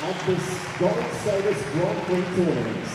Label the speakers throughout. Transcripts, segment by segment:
Speaker 1: of this Gold Status Grand Prix tournament.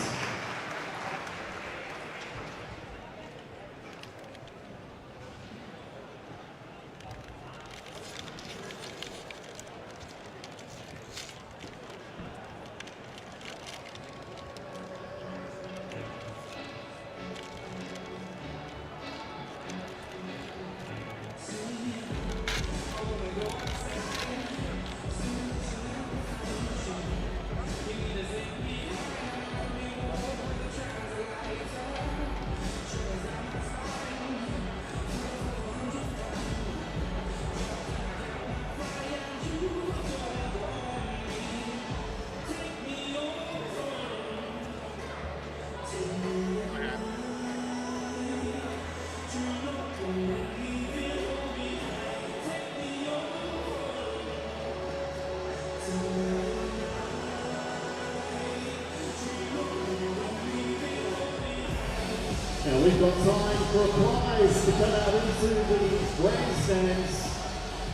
Speaker 1: Now we've got time for a prize to come out into the grandstands.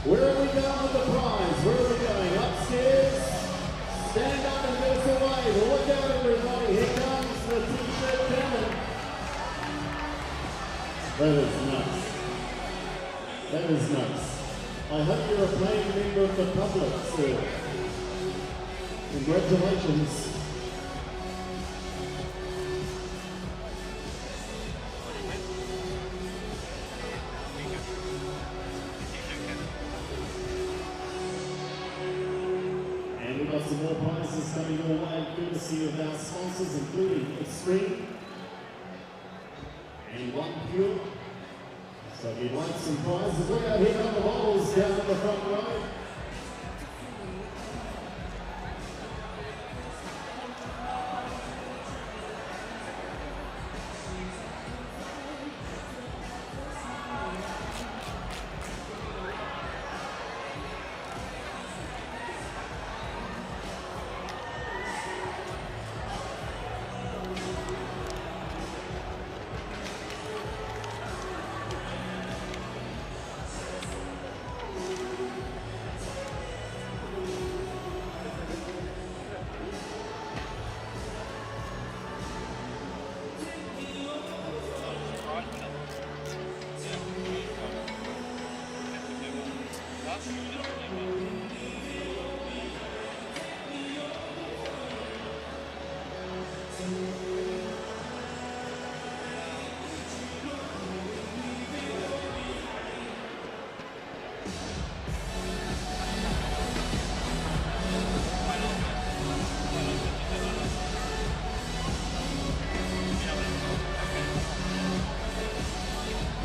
Speaker 1: Where are we going with the prize? Where are we going? Upstairs? Stand up and give us a wave. Look out, everybody. Here comes the t-shirt cannon. That is nuts. That is nuts. I hope you're a paying member of the public, sir. Congratulations. We've got some more prizes coming your way, courtesy of our sponsors, including Extreme and One Pure. So if you'd like some prizes, look out here on the bottles down at the front row.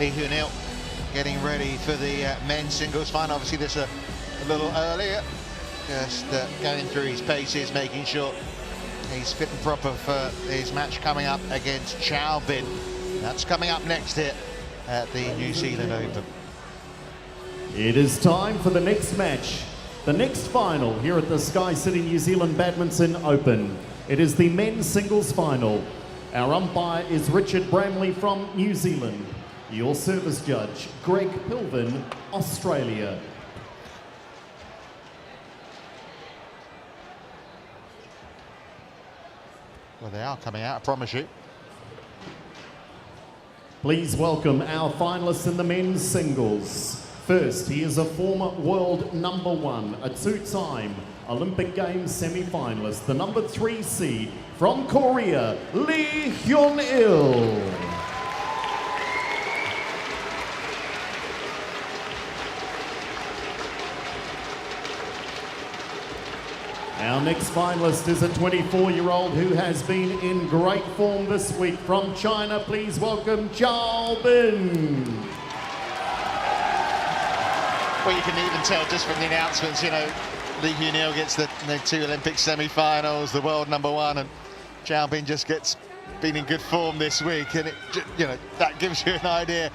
Speaker 2: Hyun-il getting ready for the men's singles final. Obviously this a little earlier, just going through his paces, making sure he's fit and proper for his match coming up against Qiao. That's coming up next here at the New Zealand Open.
Speaker 1: It is time for the next match, the next final here at the Sky City New Zealand Badminton Open. It is the men's singles final. Our umpire is Richard Bramley from New Zealand. Your service judge, Greg Pilvin, Australia.
Speaker 2: Well, they are coming out, I promise you.
Speaker 1: Please welcome our finalists in the men's singles. First, he is a former world #1, a two-time Olympic Games semi-finalist, the #3 seed from Korea, Hyun-il. Our next finalist is a 24-year-old who has been in great form this week from China. Please welcome Qiao.
Speaker 2: Well, you can even tell just from the announcements, you know, Hyun-il gets the two Olympic semi-finals, the world #1, and Qiao just gets been in good form this week, and it, you know, that gives you an idea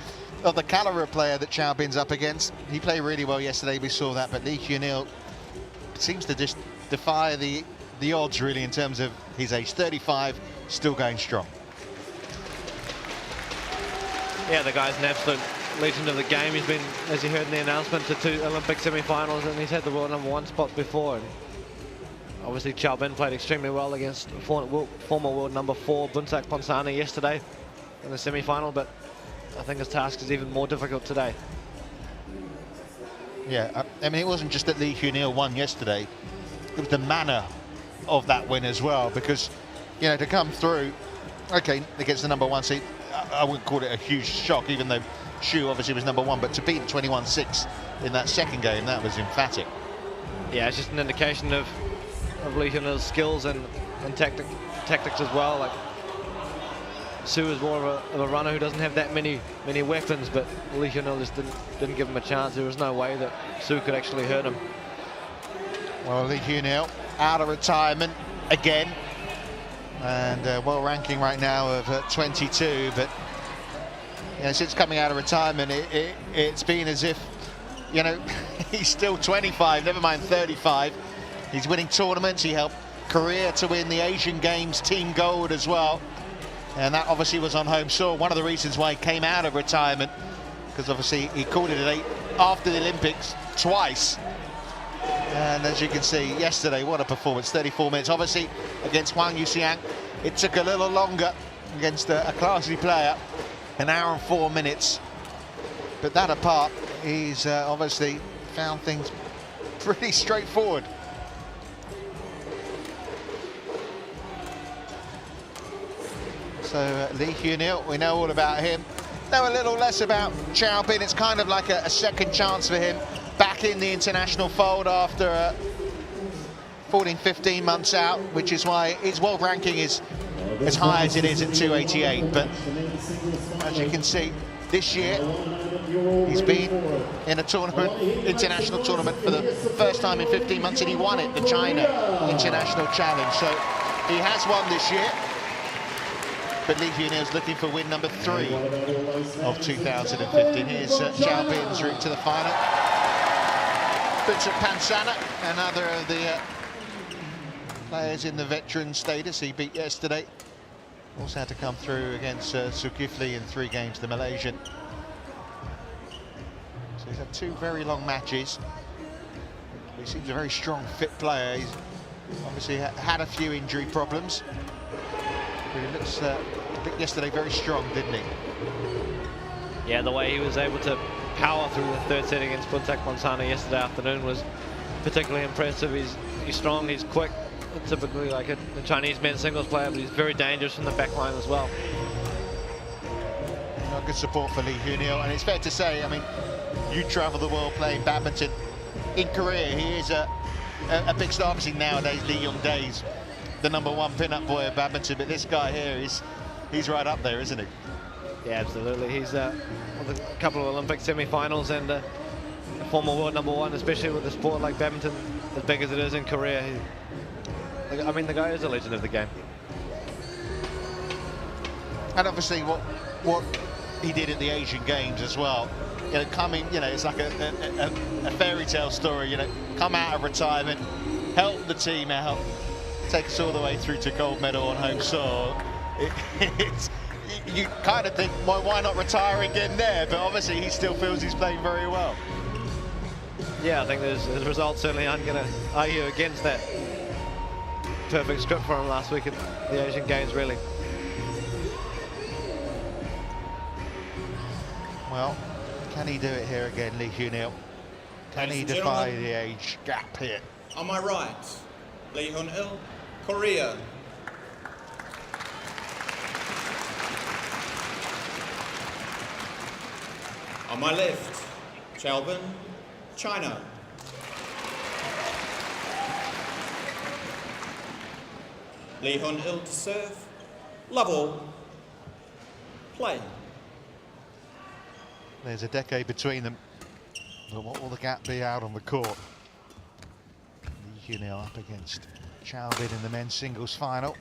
Speaker 2: of the caliber of player that Qiao up against. He played really well yesterday, we saw that, but Hyun-il seems to just defy the odds really in terms of his age. 35, still going strong.
Speaker 3: Yeah, the guy's an absolute legend of the game. He's been, as you heard in the announcement, to 2 Olympic semi-finals, and he's had the world #1 spot before. And Obviously, Qiao played extremely well against former world number 4 Buntak Ponsana yesterday in the semi-final, but I think his task is even more difficult today.
Speaker 2: Yeah, I mean, it wasn't just that Lee Hyun-il won yesterday, it was the manner of that win as well, because, you know, to come through, okay, against the number 1 seed, I wouldn't call it a huge shock, even though Shu obviously was number 1, but to beat 21-6 in that second game, that was emphatic.
Speaker 3: Yeah, it's just an indication of Lee Hyun-il's skills and tactics as well. Like, Su is more of a runner who doesn't have that many weapons, but Lee Hyun-il just didn't give him a chance. There was no way that Su could actually hurt him.
Speaker 2: Well, Lee Hyun-il out of retirement again, and world ranking right now of 22. But you know, since coming out of retirement, it's been as if, you know, he's still 25. Never mind 35. He's winning tournaments. He helped Korea to win the Asian Games team gold as well. And that obviously was on home soil. One of the reasons why he came out of retirement, because obviously he called it an 8 after the Olympics twice. And as you can see yesterday, what a performance, 34 minutes. Obviously against Hwang Yuxiang, it took a little longer against a classy player, an hour and 4 minutes. But that apart, he's obviously found things pretty straightforward. So Lee Hyun-il, we know all about him. Know a little less about Qiao Bin. It's kind of like a second chance for him, back in the international fold after 14, 15 months out, which is why his world ranking is as high as it is at 288. But as you can see, this year he's been in a tournament, international tournament, for the first time in 15 months, and he won it, the China International Challenge. So he has won this year. But Lee Hyun-il is looking for win number 3 of 2015. Here's Qiao Bin's route to the final. Buntak Ponsana, another of the players in the veteran status he beat yesterday. Also had to come through against Zulkifli in 3 games, the Malaysian. So he's had 2 very long matches. He seems a very strong, fit player. He's obviously had a few injury problems. But he looks, yesterday, very strong, didn't he?
Speaker 3: Yeah, the way he was able to power through the third set against Buntak Ponsana yesterday afternoon was particularly impressive. He's strong, he's quick, typically like a Chinese men's singles player, but he's very dangerous from the back line as well.
Speaker 2: Good support for Lee Hyun-il, and it's fair to say, I mean, you travel the world playing badminton. In Korea, he is a big star. Obviously nowadays, Lee Young-dae's the number 1 pin-up boy of badminton, but this guy here, he's right up there, isn't he?
Speaker 3: Yeah, absolutely. He's with a couple of Olympic semi-finals and a former world number 1, especially with a sport like badminton, as big as it is in Korea. I mean, the guy is a legend of the game.
Speaker 2: And obviously what he did at the Asian Games as well. You know, coming, you know, it's like a fairy tale story, you know, come out of retirement, help the team out, take us all the way through to gold medal on home soil. You kind of think, well, why not retire again there? But obviously he still feels he's playing very well.
Speaker 3: Yeah, I think the results certainly aren't going to argue against that. Perfect script for him last week at the Asian Games, really.
Speaker 2: Well, can he do it here again, Lee Hyun-il? Can he defy the age gap here?
Speaker 4: On my right, Lee Hyun-il, Korea. On my left, Qiao Bin, China. Lee Hyun-il to serve, level, play.
Speaker 2: There's a decade between them. But what will the gap be out on the court? Lee Hyun-il up against Qiao Bin in the men's singles final.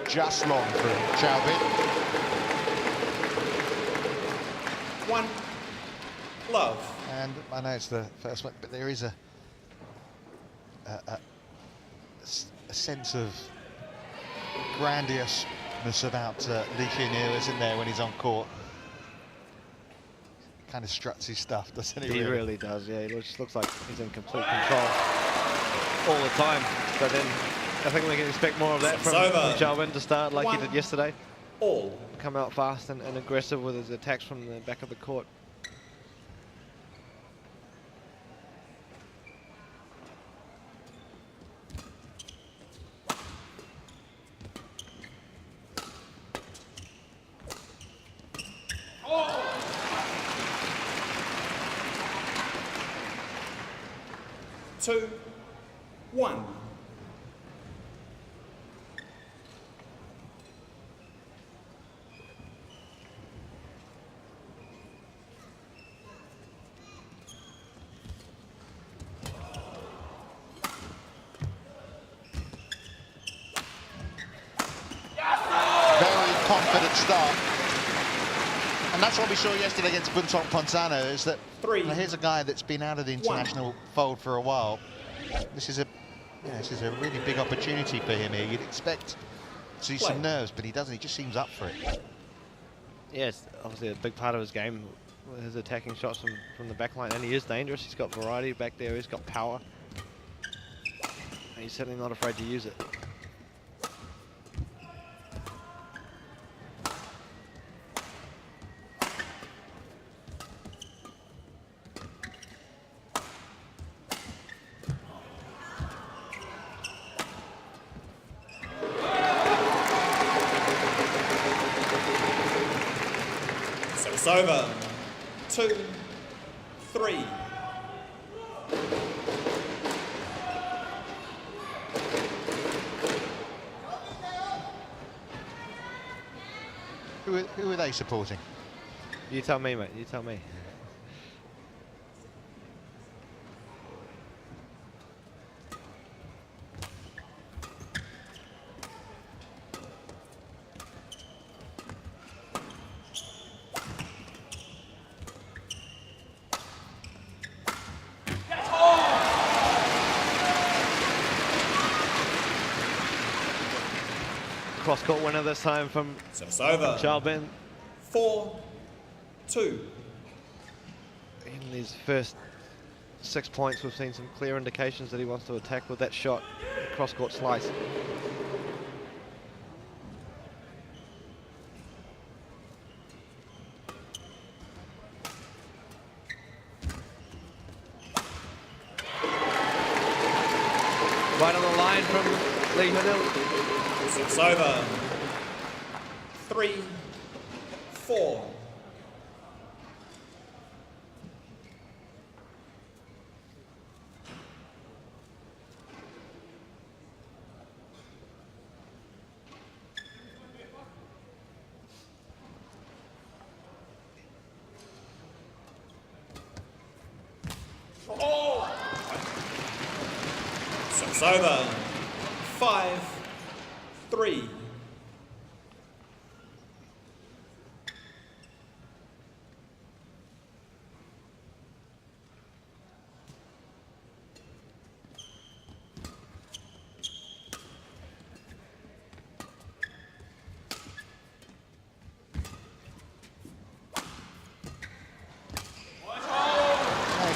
Speaker 2: Just long for Qiao Bin.
Speaker 4: 1, love.
Speaker 2: And I know it's the first one, but there is a sense of grandiousness about Lee Hyun-il, isn't there, when he's on court? kind of struts his stuff, doesn't he?
Speaker 3: He really does, yeah. It just looks like he's in complete control all the time. But then I think we can expect more of that from Qiao to start like he did yesterday.
Speaker 4: All.
Speaker 3: Come out fast and aggressive with his attacks from the back of the court.
Speaker 4: Two, one.
Speaker 2: Very confident start. And that's what we saw yesterday against Buntok Pontano, is that here's a guy that's been out of the international fold for a while. This is a really big opportunity for him here. You'd expect to see some nerves, but he doesn't. He just seems up for it.
Speaker 3: Yes, obviously a big part of his game, his attacking shots from the back line, and he is dangerous. He's got variety back there. He's got power. And he's certainly not afraid to use it.
Speaker 4: It's over. 2, 3.
Speaker 2: Who are they supporting?
Speaker 3: You tell me, mate. You tell me. Cross-court winner this time from Qiao.
Speaker 4: 4, 2.
Speaker 3: In these first 6 points, we've seen some clear indications that he wants to attack with that shot, cross-court slice. Right on the line from Hyun-il.
Speaker 4: It's over. 3, 4. So it's over. 5, 3.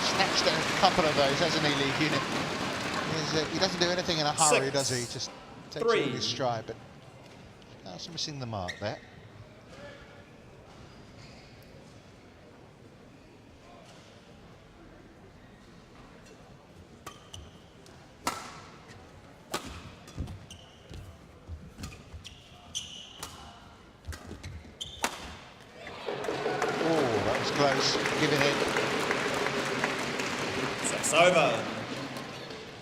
Speaker 2: Snatched a couple of those, hasn't he, Lee? He doesn't do anything in a hurry,
Speaker 4: 6,
Speaker 2: does he? Just takes
Speaker 4: 3.
Speaker 2: it in his stride, but that's missing the mark there. Oh, that was close. Giving it.
Speaker 4: So it's over.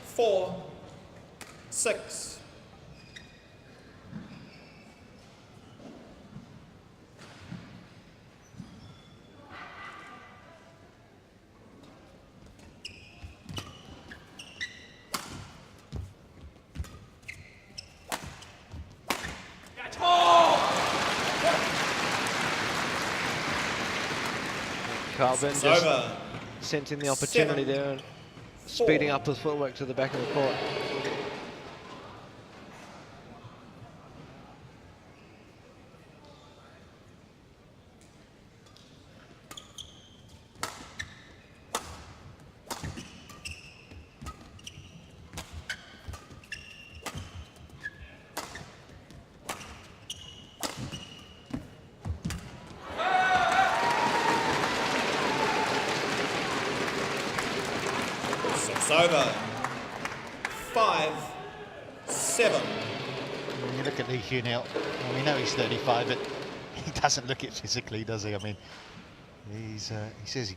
Speaker 4: 4, 6.
Speaker 3: Qiao just sensing the opportunity there and speeding up his footwork to the back of the court.
Speaker 4: It's over. 5-7.
Speaker 2: When you look at Lee Hyun-il, well, we know he's 35, but he doesn't look it physically, does he? I mean, he says he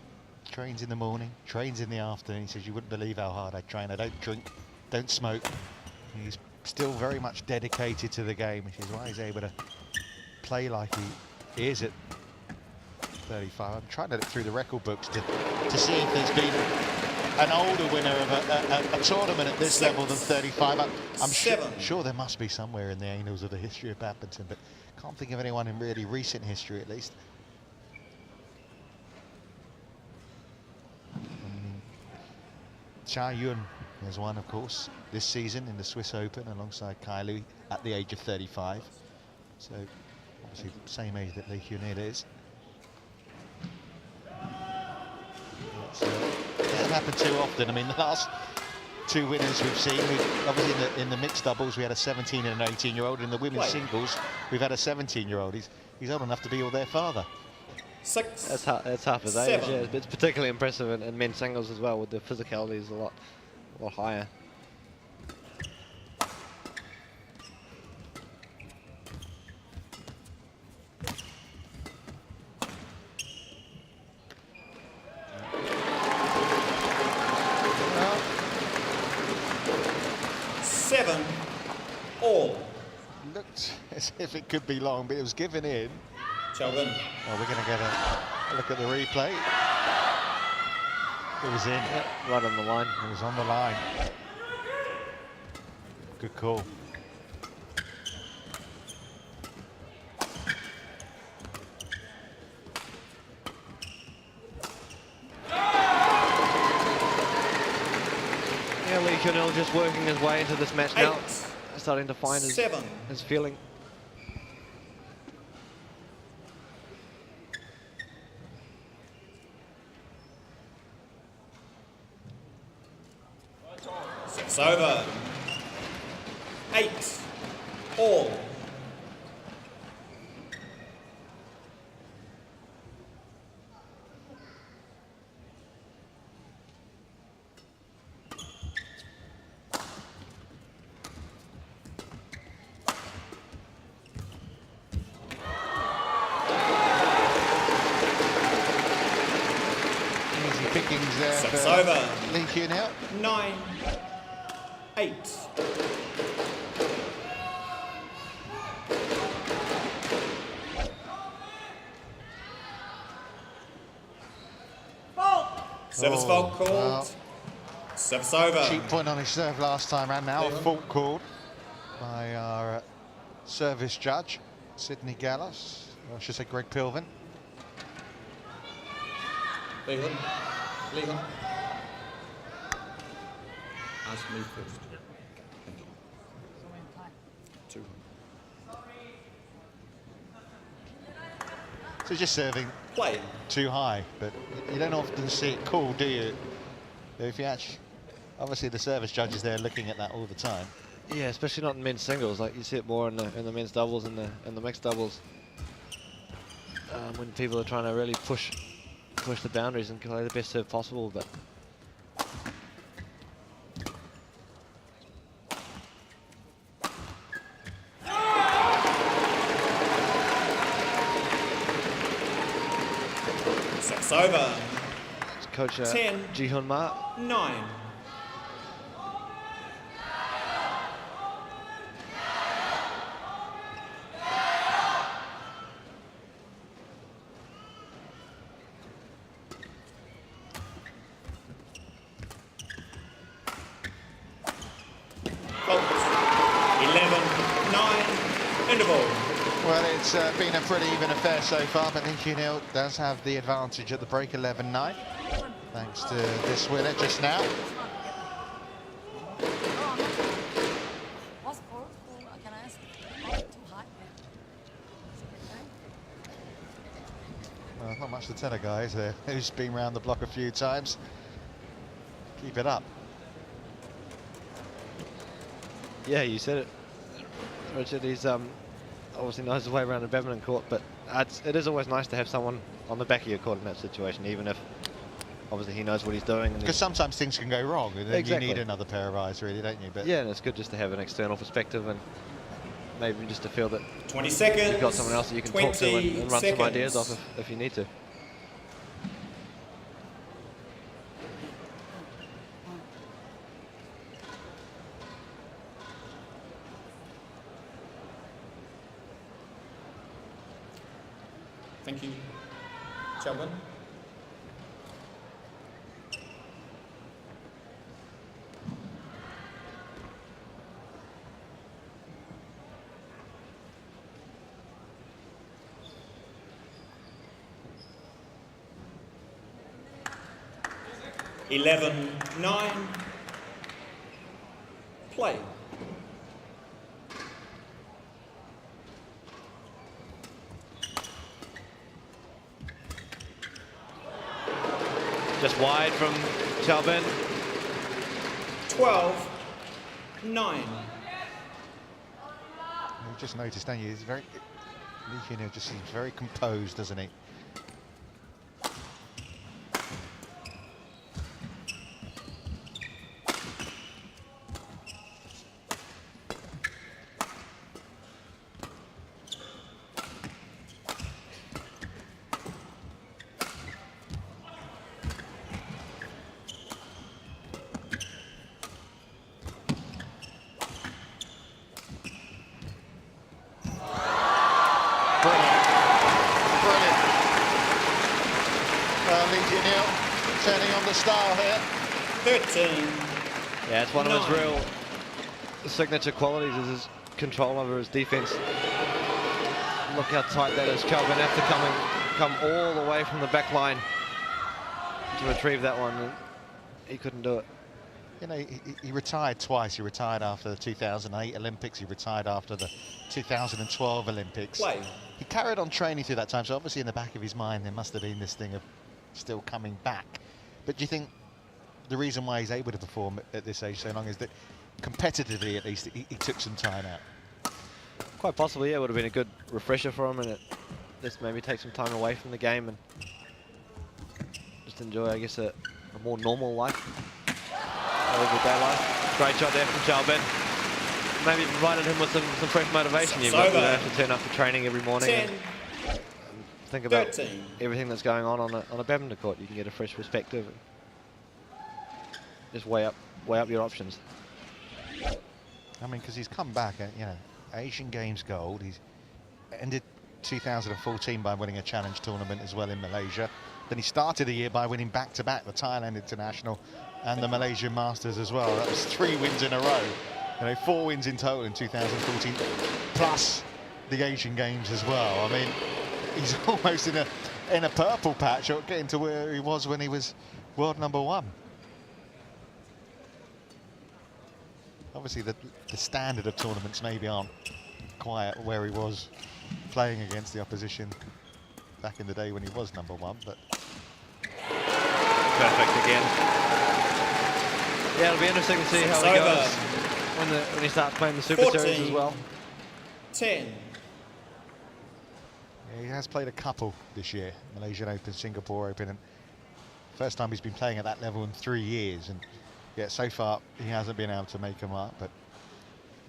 Speaker 2: trains in the morning, trains in the afternoon. He says, you wouldn't believe how hard I train. I don't drink, don't smoke. He's still very much dedicated to the game, which is why he's able to play like he is at 35. I'm trying to look through the record books to see if there's been an older winner of a tournament at this level than 35. I'm sure there must be somewhere in the annals of the history of badminton, but can't think of anyone in really recent history at least. Qiao has won, of course, this season in the Swiss Open alongside Qiao at the age of 35. So obviously the same age that Lee Hyun-il is. It doesn't happen too often. I mean, the last two winners we've seen, obviously in the mixed doubles, we had a 17 and an 18-year-old. In the women's singles, we've had a 17-year-old. He's old enough to be all their father.
Speaker 4: 6.
Speaker 3: That's half his age. Yeah, it's particularly impressive in men's singles as well, with the physicality is a lot higher.
Speaker 2: Looked as if it could be long, but it was given in.
Speaker 4: Chelvin.
Speaker 2: Oh, we're going to get a look at the replay. It was in.
Speaker 3: Yeah, right on the line.
Speaker 2: It was on the line. Good call.
Speaker 3: Yeah, Lee Hyun-il just working his way into this match now. Starting to find his feeling.
Speaker 4: It's over. 8 all.
Speaker 2: Pickings there
Speaker 4: Six
Speaker 2: for
Speaker 4: over.
Speaker 2: Lee Hyun-il.
Speaker 4: 9-8. Service fault called.
Speaker 2: Well,
Speaker 4: Service over.
Speaker 2: cheap point on his serve last time and now a fault called by our service judge, Sydney Gallos, or I should say Greg Pilvin.
Speaker 4: Leland. Ask me first. Thank you. 2.
Speaker 2: So just serving
Speaker 4: Play.
Speaker 2: too high, but you don't often see it called, do you? If you actually, obviously the service judge is there looking at that all the time.
Speaker 3: Yeah, especially not in men's singles. Like you see it more in the men's doubles and the mixed doubles. When people are trying to really push the boundaries and play the best serve possible, but
Speaker 4: It's over.
Speaker 3: Coach
Speaker 4: 10.
Speaker 3: Ji-Hyun Marc.
Speaker 4: 9. Fault. 11-9. End of all.
Speaker 2: Well, it's been a pretty even affair so far, but Lee Hyun-il does have the advantage at the break, 11-9, thanks to this winner just now. Well, not much to tell a guy, is there, who's been round the block a few times. Keep it up.
Speaker 3: Yeah, you said it, Richard. He's obviously knows his way around a badminton court, but it is always nice to have someone on the back of your court in that situation, even if obviously he knows what he's doing.
Speaker 2: Because sometimes things can go wrong, and then
Speaker 3: Exactly.
Speaker 2: you need another pair of eyes, really, don't you? But
Speaker 3: yeah, and it's good just to have an external perspective, and maybe just to feel that
Speaker 4: 20 seconds.
Speaker 3: you've got someone else that you can talk to and run some ideas off if you need to.
Speaker 4: Thank you. Cheltenham. Eleven, 9. Play.
Speaker 3: Just wide from Cheltenham.
Speaker 4: 12, 9.
Speaker 2: you just noticed, don't you? He's very. Lee Hyun-il just seems very composed, doesn't he? Turning on the style here.
Speaker 4: 13.
Speaker 3: Yeah, it's one of his
Speaker 4: 9.
Speaker 3: real signature qualities is his control over his defense. Look how tight that is. Cheltenham have to come all the way from the back line to retrieve that one. And he couldn't do it.
Speaker 2: You know, he retired twice. He retired after the 2008 Olympics. He retired after the 2012 Olympics.
Speaker 4: Play.
Speaker 2: He carried on training through that time, so obviously in the back of his mind there must have been this thing of still coming back. But do you think the reason why he's able to perform at this age so long is that competitively, at least, he took some time out?
Speaker 3: Quite possibly, yeah. It would have been a good refresher for him, and it just maybe take some time away from the game and just enjoy, I guess, a more normal life, everyday life. Great shot there from Cheltenham. Maybe provided him with some fresh motivation. You've got to have to turn up for training every morning.
Speaker 4: 10.
Speaker 3: And think about
Speaker 4: 13.
Speaker 3: everything that's going on a badminton court. You can get a fresh perspective and just weigh up your options.
Speaker 2: I mean, because he's come back, you know, Asian Games gold. He's ended 2014 by winning a challenge tournament as well in Malaysia. Then he started the year by winning back-to-back the Thailand International and the Malaysian Masters as well. That was 3 wins in a row. You know, 4 wins in total in 2014, plus the Asian Games as well. I mean, he's almost in a purple patch, or getting to where he was when he was world #1. Obviously, the standard of tournaments maybe aren't quite where he was playing against the opposition back in the day when he was #1, but
Speaker 3: Perfect again. Yeah, it'll be interesting to see how he goes when he starts playing the Super
Speaker 4: 14.
Speaker 3: Series as well.
Speaker 4: 10.
Speaker 2: yeah, he has played a couple this year, Malaysian Open, Singapore Open, and first time he's been playing at that level in 3 years, and yeah, so far he hasn't been able to make a mark, but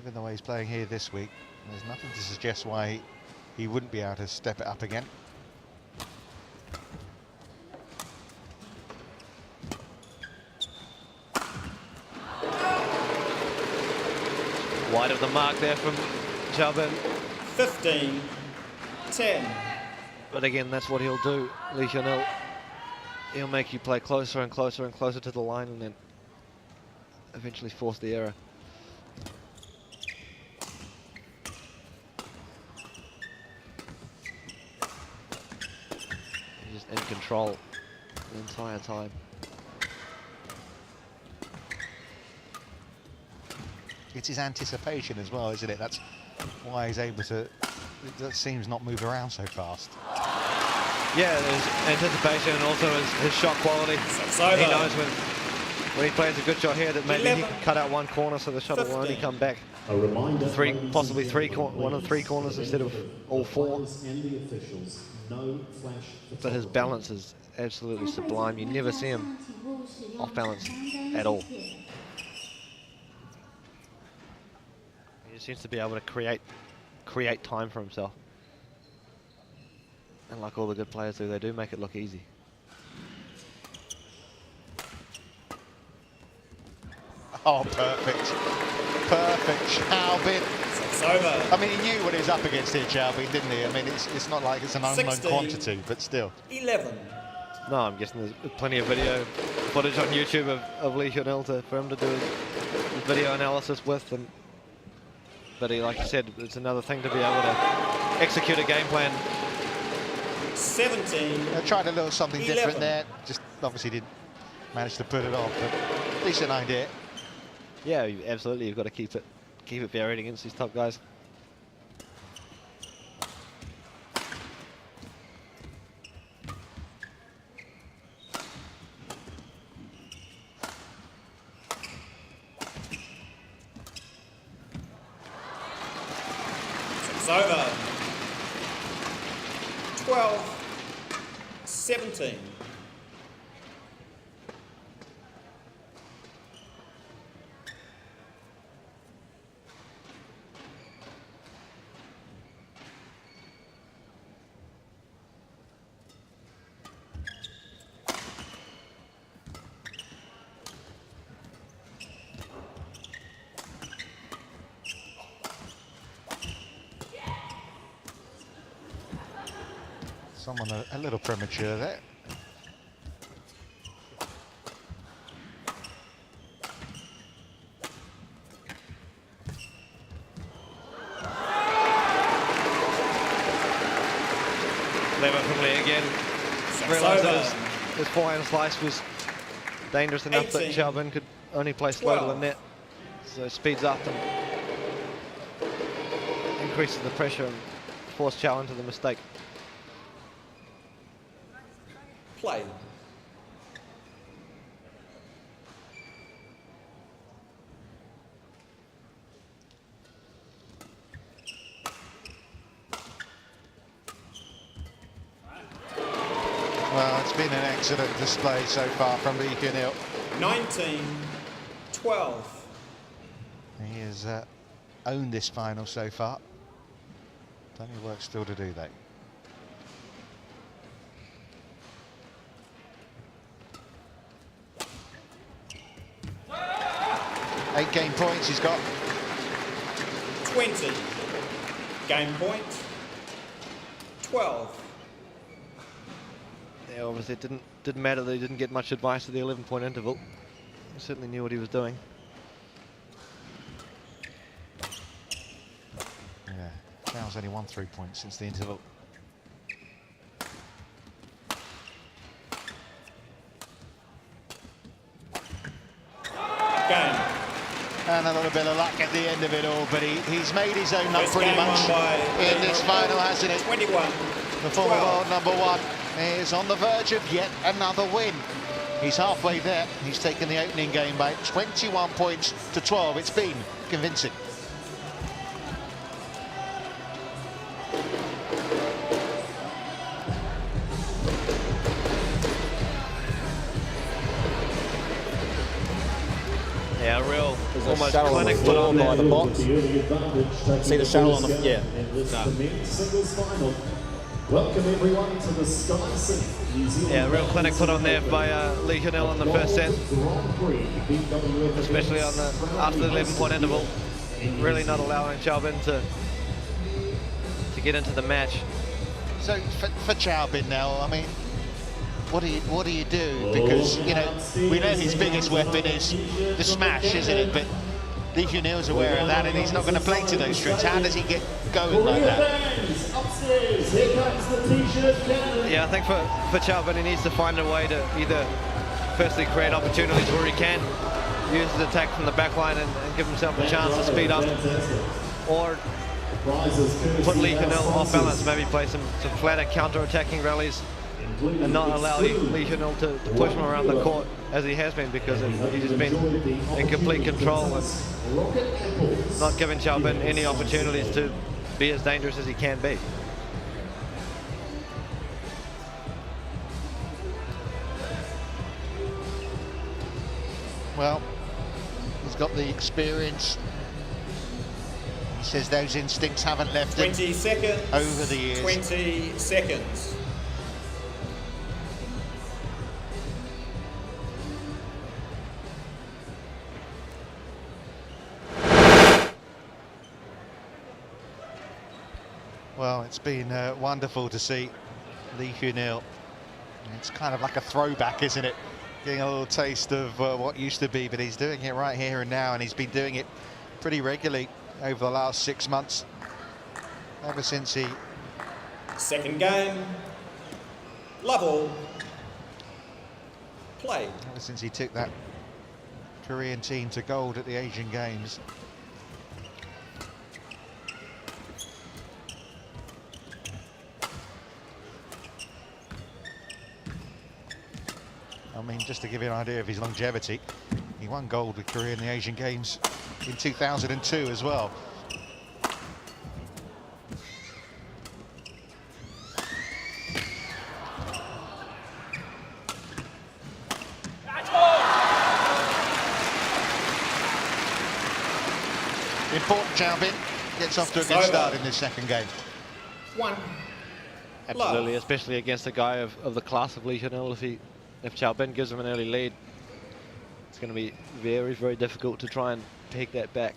Speaker 2: even the way he's playing here this week, there's nothing to suggest why he wouldn't be able to step it up again.
Speaker 3: Wide of the mark there from Cheltenham.
Speaker 4: 15. 10.
Speaker 3: But again, that's what he'll do, Lee Hyun-il. He'll make you play closer and closer and closer to the line, and then eventually force the error. He's just in control the entire time.
Speaker 2: It's his anticipation as well, isn't it? That's why he's able to, that seems not move around so fast.
Speaker 3: Yeah, there's anticipation and also his shot quality. He knows when he plays a good shot here that maybe he can cut out one corner so the shot will only come back
Speaker 1: A reminder,
Speaker 3: possibly one of 3 corners instead of all 4.
Speaker 1: And the officials, no flash
Speaker 3: But his balance is absolutely sublime. You never see him off balance at all. He just seems to be able to create time for himself. And like all the good players do, they do make it look easy.
Speaker 2: Oh, perfect. Perfect. Qiao.
Speaker 4: It's over.
Speaker 2: I mean, he knew what he was up against here, Qiao, didn't he? I mean, it's not like it's an unknown
Speaker 4: 16,
Speaker 2: quantity, but still.
Speaker 4: 11.
Speaker 3: No, I'm guessing there's plenty of video footage on YouTube of Lee Hyun-il for him to do his video analysis with. But he, like you said, it's another thing to be able to execute a game plan.
Speaker 4: 17.
Speaker 2: I tried a little something
Speaker 4: 11.
Speaker 2: different there. Just obviously didn't manage to put it off, but decent idea.
Speaker 3: Yeah, absolutely. You've got to keep it varied against these top guys.
Speaker 4: It's over. 12. 17.
Speaker 2: Someone a little premature there.
Speaker 3: Clever from Lee again. Realised that his forehand slice was dangerous enough that
Speaker 4: 18.
Speaker 3: Qiao could only play slow to the net. So it speeds up and increases the pressure and forces Qiao into the mistake.
Speaker 4: Play.
Speaker 2: Well, it's been an excellent display so far from Lee Hyun-il.
Speaker 4: 19. 12.
Speaker 2: He has owned this final so far. Plenty of work still to do, though. 8 game points he's got.
Speaker 4: 20. Game point. 12.
Speaker 3: Yeah, obviously it didn't matter that he didn't get much advice at the 11-point interval. He certainly knew what he was doing.
Speaker 2: Yeah, Qiao's only won 3 points since the interval.
Speaker 4: Game.
Speaker 2: And a little bit of luck at the end of it all, but he's made his own luck
Speaker 4: First
Speaker 2: pretty
Speaker 4: game
Speaker 2: much
Speaker 4: won by
Speaker 2: in this final, hasn't it?
Speaker 4: 21.
Speaker 2: The former
Speaker 4: 12.
Speaker 2: world #1 is on the verge of yet another win. He's halfway there. He's taken the opening game by 21 points to 12. It's been convincing.
Speaker 3: Yeah, real
Speaker 5: There's a
Speaker 3: almost
Speaker 5: shuttle on the
Speaker 3: clinic put
Speaker 5: floor
Speaker 3: on
Speaker 5: by
Speaker 3: there.
Speaker 5: the box. See the shuttle on the... Yeah.
Speaker 1: The men's singles final. Welcome everyone to the Sky City New Zealand.
Speaker 3: Yeah, real clinic put on there by Lee Hyun-il in the first set, especially on after the 11-point interval. Really not allowing Qiao to get into the match.
Speaker 2: So for Qiao now, I mean, what do you do? Because you know we know his biggest weapon is the smash, isn't it? But Lee Hyun-il's aware of that, and he's not going to play to those tricks. How does he get going like that?
Speaker 3: Yeah, I think for Qiao, he needs to find a way to either firstly create opportunities where he can use his attack from the back line and give himself a chance to speed up, or put Lee Hyun-il off balance, maybe play some flatter counter-attacking rallies and not allow Lee Hyun-il to push him around the court as he has been, because he's just been in complete control and not giving Qiao any opportunities to be as dangerous as he can be.
Speaker 2: Well, he's got the experience. He says those instincts haven't left
Speaker 4: 20
Speaker 2: him
Speaker 4: seconds.
Speaker 2: over the years.
Speaker 4: 20 seconds.
Speaker 2: Well, it's been wonderful to see Lee Hyun-il. It's kind of like a throwback, isn't it? Getting a little taste of what used to be, but he's doing it right here and now, and he's been doing it pretty regularly over the last 6 months. Ever since he...
Speaker 4: Second game. Level. Play.
Speaker 2: Ever since he took that Korean team to gold at the Asian Games. I mean, just to give you an idea of his longevity, he won gold with Korea in the Asian Games in 2002 as well. Important Qiao gets off to a good start in this second game.
Speaker 4: 1.
Speaker 3: Absolutely, especially against a guy of the class of Lee Hyun-il. If Qiao gives him an early lead, it's going to be very, very difficult to try and peg that back.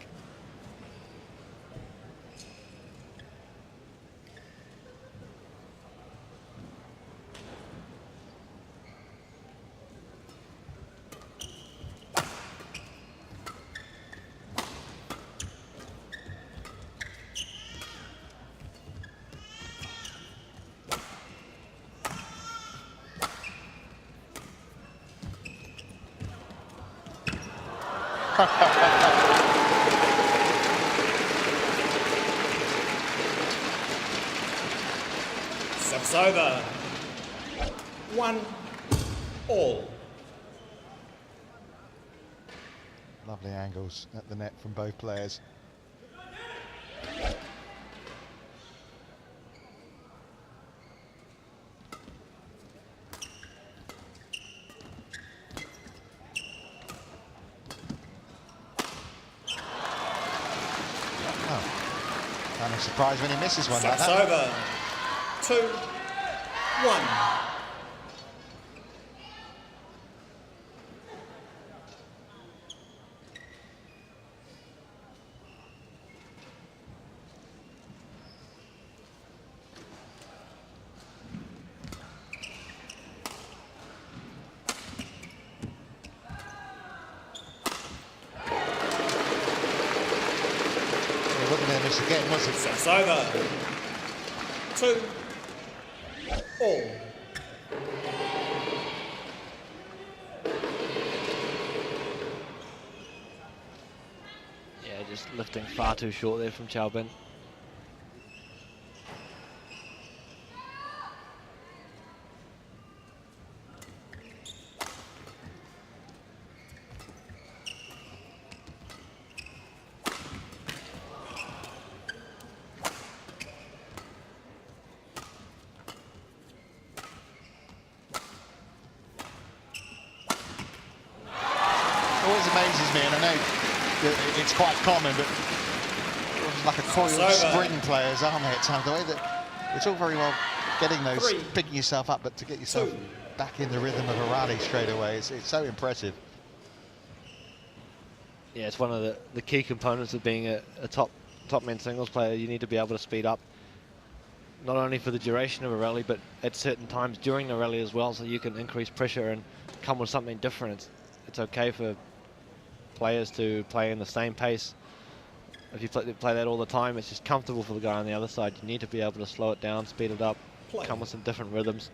Speaker 4: Service over. 1 all.
Speaker 2: Lovely angles at the net from both players. Kind of surprised when he misses one like
Speaker 4: Service
Speaker 2: that.
Speaker 4: over. 2 1.
Speaker 2: He wasn't going to miss again, was it?
Speaker 4: Service over. 2 all.
Speaker 3: Yeah, just lifting far too short there from Qiao.
Speaker 2: Always amazes me, and I know that it's quite common, but it's like a coiled spring players, aren't they, at times? The way that it's all very well getting those,
Speaker 4: 3,
Speaker 2: picking yourself up, but to get yourself
Speaker 4: 2.
Speaker 2: back in the rhythm of a rally straight away, it's so impressive.
Speaker 3: Yeah, it's one of the key components of being a top men's singles player. You need to be able to speed up, not only for the duration of a rally, but at certain times during the rally as well, so you can increase pressure and come with something different. It's okay for players to play in the same pace. If you play that all the time, it's just comfortable for the guy on the other side. You need to be able to slow it down, speed it up, come with some different rhythms.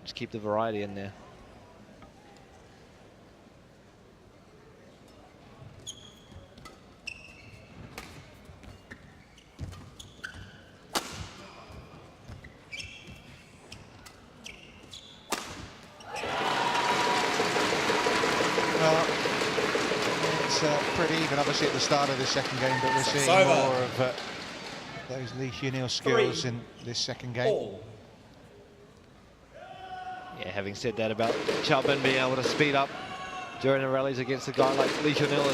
Speaker 3: Just keep the variety in there.
Speaker 2: Pretty even, obviously, at the start of the second game, but we're seeing more of those Lee Hyun-il skills in this second game.
Speaker 4: All.
Speaker 3: Yeah, having said that about Qiao being able to speed up during the rallies against a guy like Lee Hyun-il,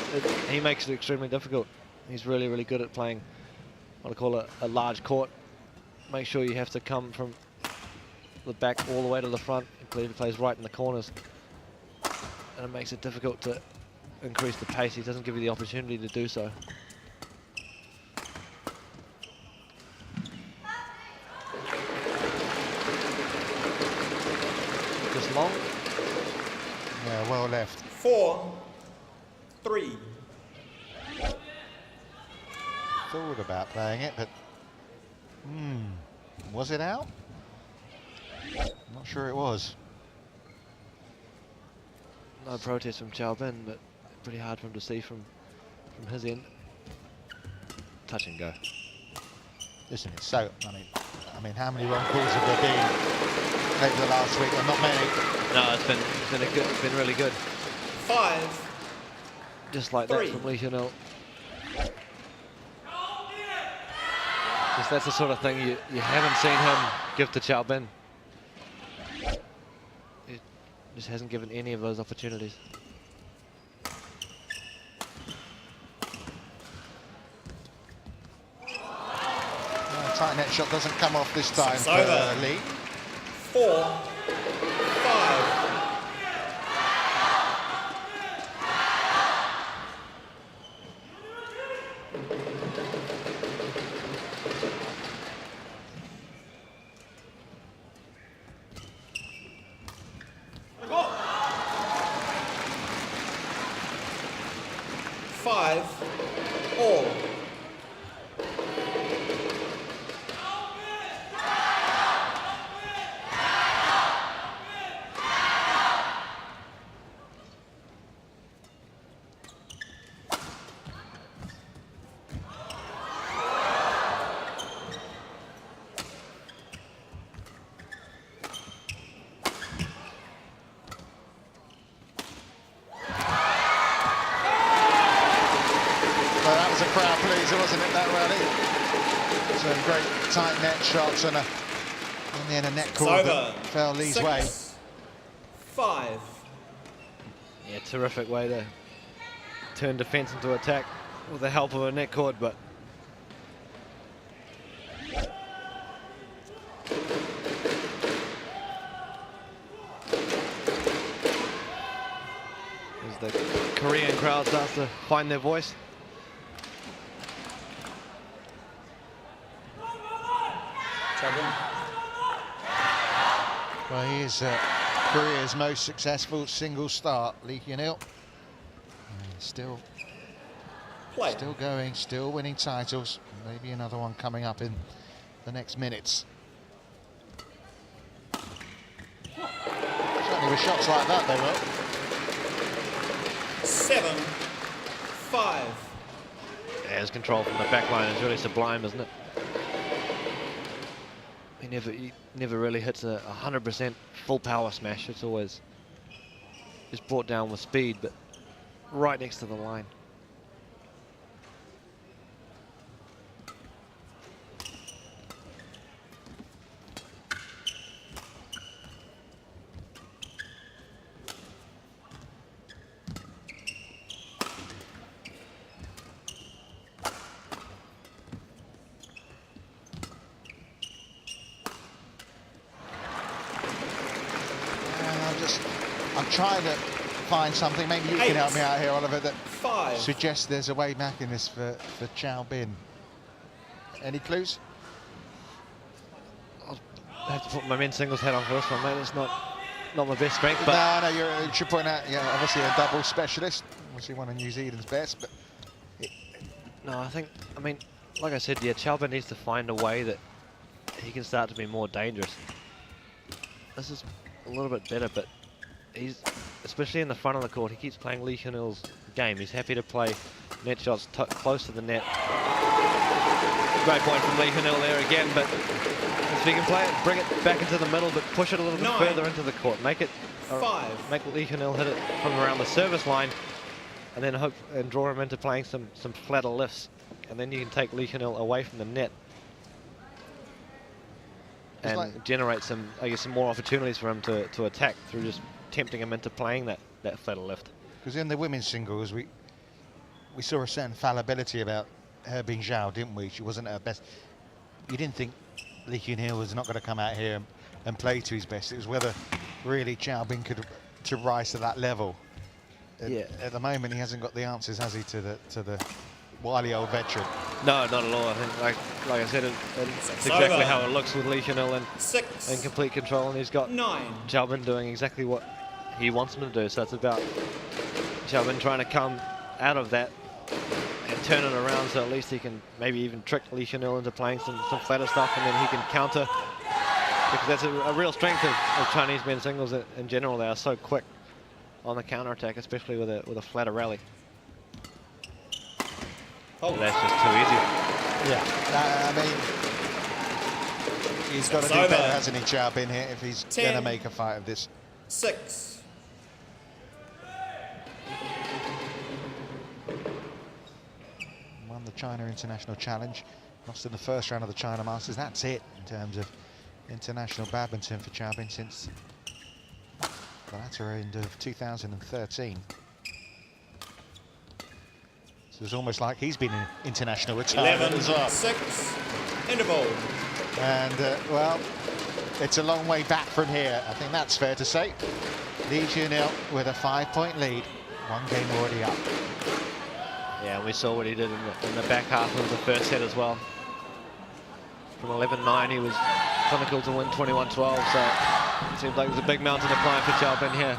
Speaker 3: he makes it extremely difficult. He's really, really good at playing what I call a large court. Make sure you have to come from the back all the way to the front. He plays right in the corners. And it makes it difficult to increase the pace. He doesn't give you the opportunity to do so. Just long.
Speaker 2: Yeah, well left.
Speaker 4: 4-3.
Speaker 2: Thought about playing it, but was it out? Not sure it was.
Speaker 3: No protest from Qiao, but pretty hard for him to see from his end. Touch and go.
Speaker 2: Listen, it's so. I mean, how many wrong calls have there been over the last week? Well, not many.
Speaker 3: No, it's been really good.
Speaker 4: 5.
Speaker 3: Just like
Speaker 4: 3.
Speaker 3: that from Lee Hyun-il. Just that's the sort of thing you haven't seen him give to Qiao. He just hasn't given any of those opportunities.
Speaker 2: Tight net shot doesn't come off this time for Lee.
Speaker 4: 4-5. 5-all.
Speaker 2: Crowd pleaser, wasn't it, that rally? Some great tight net shots and in the end a net cord that fell Lee's way.
Speaker 4: 5.
Speaker 3: Yeah, terrific way to turn defense into attack with the help of a net cord, but as the Korean crowd starts to find their voice.
Speaker 2: Well, he is Korea's most successful single start, Lee Hyun-il. Still going, still winning titles. Maybe another one coming up in the next minutes. Certainly with shots like that, they will.
Speaker 4: 7-5.
Speaker 3: Yeah, his control from the back line is really sublime, isn't it? He never really hits a 100% full power smash. It's always just brought down with speed, but right next to the line.
Speaker 2: I'm trying to find something, maybe you can help me out here, Oliver, that
Speaker 4: 5.
Speaker 2: suggests there's a way back in this for Qiao. Any clues?
Speaker 3: I'll have to put my men's singles hat on for this one, mate. It's not my best strength, but...
Speaker 2: No, you should point out, yeah, obviously a double specialist. Obviously one of New Zealand's best, but...
Speaker 3: No, I mean, like I said, yeah, Qiao needs to find a way that he can start to be more dangerous. This is a little bit better, but he's, especially in the front of the court, he keeps playing Lee Hyun-il's game. He's happy to play net shots close to the net. Great point from Lee Hyun-il there again, but if he can play it, bring it back into the middle, but push it a little bit further into the court. Make Lee Hyun-il hit it from around the service line, and then hope and draw him into playing some flatter lifts, and then you can take Lee Hyun-il away from the net and generate some more opportunities for him to attack through just tempting him into playing that flatter lift.
Speaker 2: Because in the women's singles, we saw a certain fallibility about her being Qiao, didn't we? She wasn't at her best. You didn't think Lee Hyun-il was not going to come out here and play to his best. It was whether really Qiao could to rise to that level.
Speaker 3: Yeah.
Speaker 2: At the moment, he hasn't got the answers, has he, to the wily old veteran?
Speaker 3: No, not at all. I think, like I said, it's exactly how it looks with Lee Hyun-il in complete control, and he's got Qiao doing exactly what he wants him to do. So it's about Qiao trying to come out of that and turn it around, so at least he can maybe even trick Lee Hyun-il into playing some flatter stuff, and then he can counter. Because that's a real strength of Chinese men's singles in general. They are so quick on the counter attack, especially with a flatter rally. Oh, that's just too easy.
Speaker 2: Yeah, I mean, he's got to do better, hasn't he, Qiao here, if he's going to make a fight of this.
Speaker 5: 6.
Speaker 2: Won the China International Challenge, lost in the first round of the China Masters. That's it in terms of international badminton for Qiao since the latter end of 2013. So it's almost like he's been in international retirement as well.
Speaker 5: 6, interval.
Speaker 2: And, well, it's a long way back from here. I think that's fair to say. Lee Hyun-il with a 5-point lead. 1 game already up.
Speaker 3: Yeah, we saw what he did in the back half of the first set as well. From 11-9, he was clinical to win 21-12, so it seems like there's a big mountain to climb for Qiao here.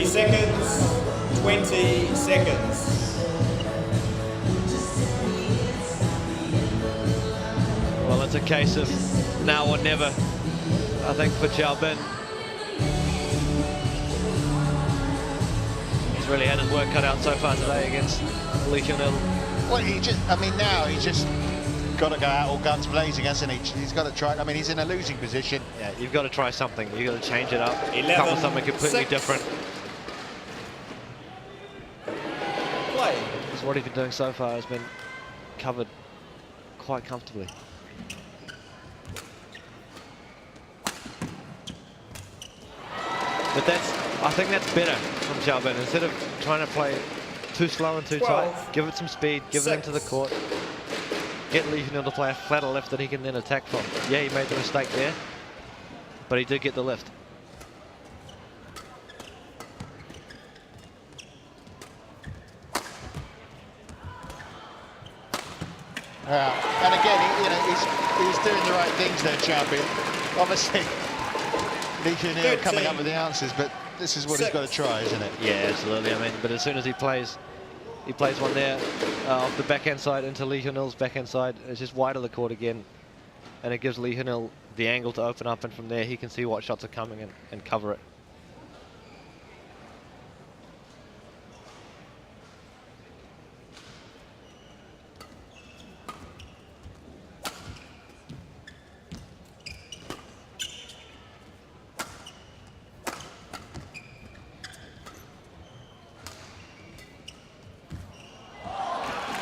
Speaker 5: Seconds, 20 seconds.
Speaker 3: Well, it's a case of now or never, I think, for Qiao. He's really had his work cut out so far today against Lee Hyun-il.
Speaker 2: Well, now he's just got to go out all guns blazing, hasn't he? He's got to try. I mean, he's in a losing position.
Speaker 3: Yeah, you've got to try something. You've got to change it up.
Speaker 5: 11,
Speaker 3: come with something completely different. Because what he's been doing so far has been covered quite comfortably. But I think that's better from Qiao. Instead of trying to play too slow and too tight, give it some speed, give it into the court. Get Lee Hyun-il to play a flatter lift that he can then attack from. Yeah, he made the mistake there, but he did get the lift.
Speaker 2: And again, he's doing the right things there, champion. Obviously, Lee Hyun-il coming up with the answers, but this is what he's got to try, isn't it?
Speaker 3: Yeah, absolutely. I mean, but as soon as he plays one there off the backhand side into Lee Hyun-il's backhand side, it's just wide of the court again, and it gives Lee Hyun-il the angle to open up, and from there he can see what shots are coming and cover it.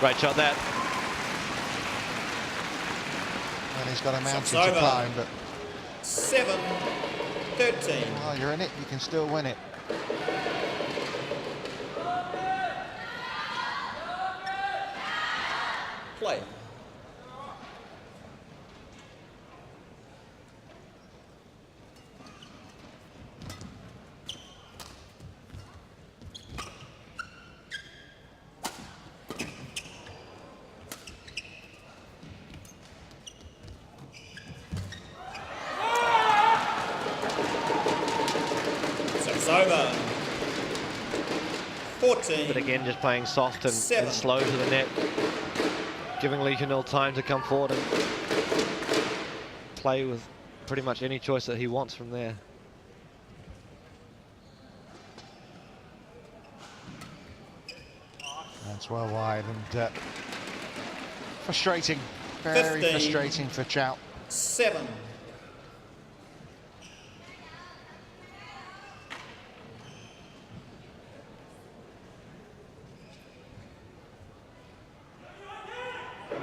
Speaker 3: Great shot that.
Speaker 2: And he's got a mountain to climb, but
Speaker 5: 7-13.
Speaker 2: While you're in it, you can still win it.
Speaker 5: Play. Over. 14.
Speaker 3: But again, just playing soft and slow to the net, giving Lee Hyun-il time to come forward and play with pretty much any choice that he wants from there.
Speaker 2: That's well wide, and Frustrating, very
Speaker 5: 15.
Speaker 2: frustrating for Qiao.
Speaker 5: 7.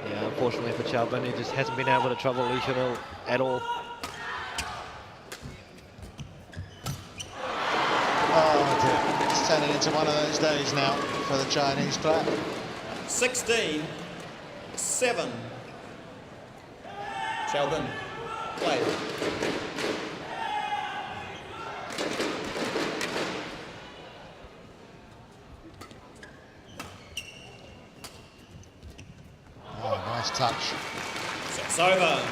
Speaker 3: Yeah, unfortunately for Qiao, he just hasn't been able to trouble Hyun-il at all.
Speaker 2: Oh dear, it's turning into one of those days now for the Chinese player.
Speaker 5: 16. 7. Qiao, play.
Speaker 2: Oh, nice touch.
Speaker 5: Sets over.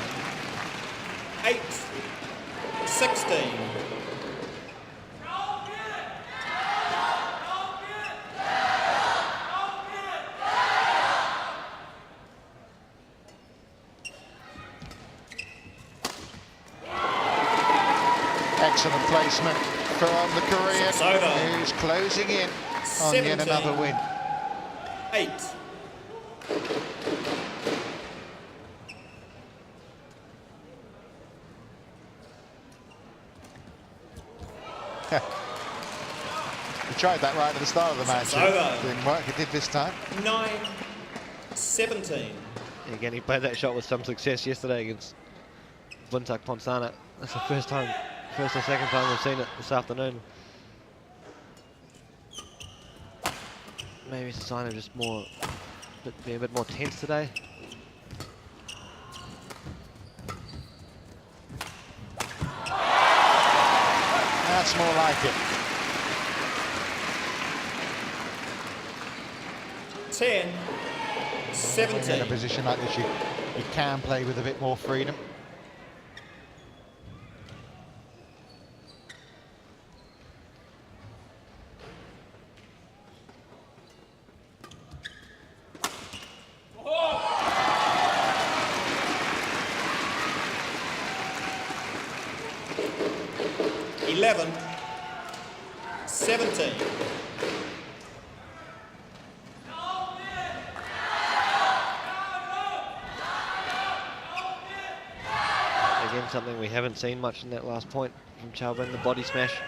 Speaker 5: 8. 16.
Speaker 2: Excellent placement from the Korean,
Speaker 5: It's over.
Speaker 2: who's closing in on yet
Speaker 5: 17.
Speaker 2: another win.
Speaker 5: 8.
Speaker 2: He tried that right at the start of the match.
Speaker 5: It's over.
Speaker 2: It didn't work, it did this time.
Speaker 5: 9. 17.
Speaker 3: Again, he played that shot with some success yesterday against Buntak Ponsana. That's the first or second time we've seen it this afternoon. Maybe it's a sign of just being a bit more tense today.
Speaker 2: That's more like it.
Speaker 5: 10.
Speaker 2: In a
Speaker 5: 17.
Speaker 2: position like this, you can play with a bit more freedom.
Speaker 5: Eleven. 17.
Speaker 3: Again, something we haven't seen much in that last point from Qiao, the body smash.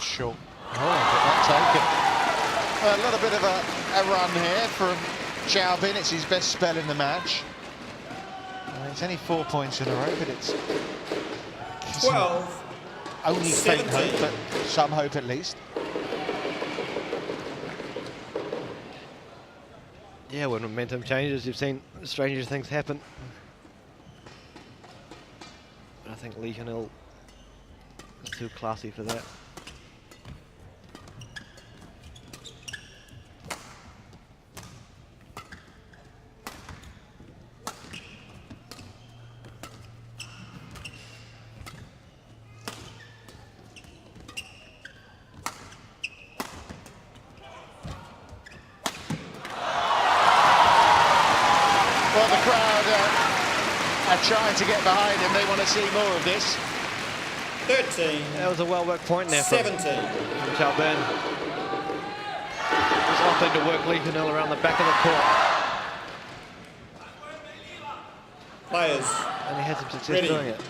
Speaker 2: Sure. Oh, but not taken. A little bit of a run here from Qiao. It's his best spell in the match. It's only 4 points in a row, but it's
Speaker 5: 12.
Speaker 2: only faint
Speaker 5: 17.
Speaker 2: hope, but some hope at least.
Speaker 3: Yeah, when momentum changes, you've seen stranger things happen. But I think Hyun-il is too classy for that.
Speaker 2: Well, the crowd are trying to get behind him. They want to see more of this.
Speaker 5: 13.
Speaker 3: That was a well-worked point there from
Speaker 5: 17.
Speaker 3: Qiao. Just opting to work Hyun-il around the back of the court.
Speaker 5: Players.
Speaker 3: And he had some success
Speaker 5: Ready.
Speaker 3: doing it.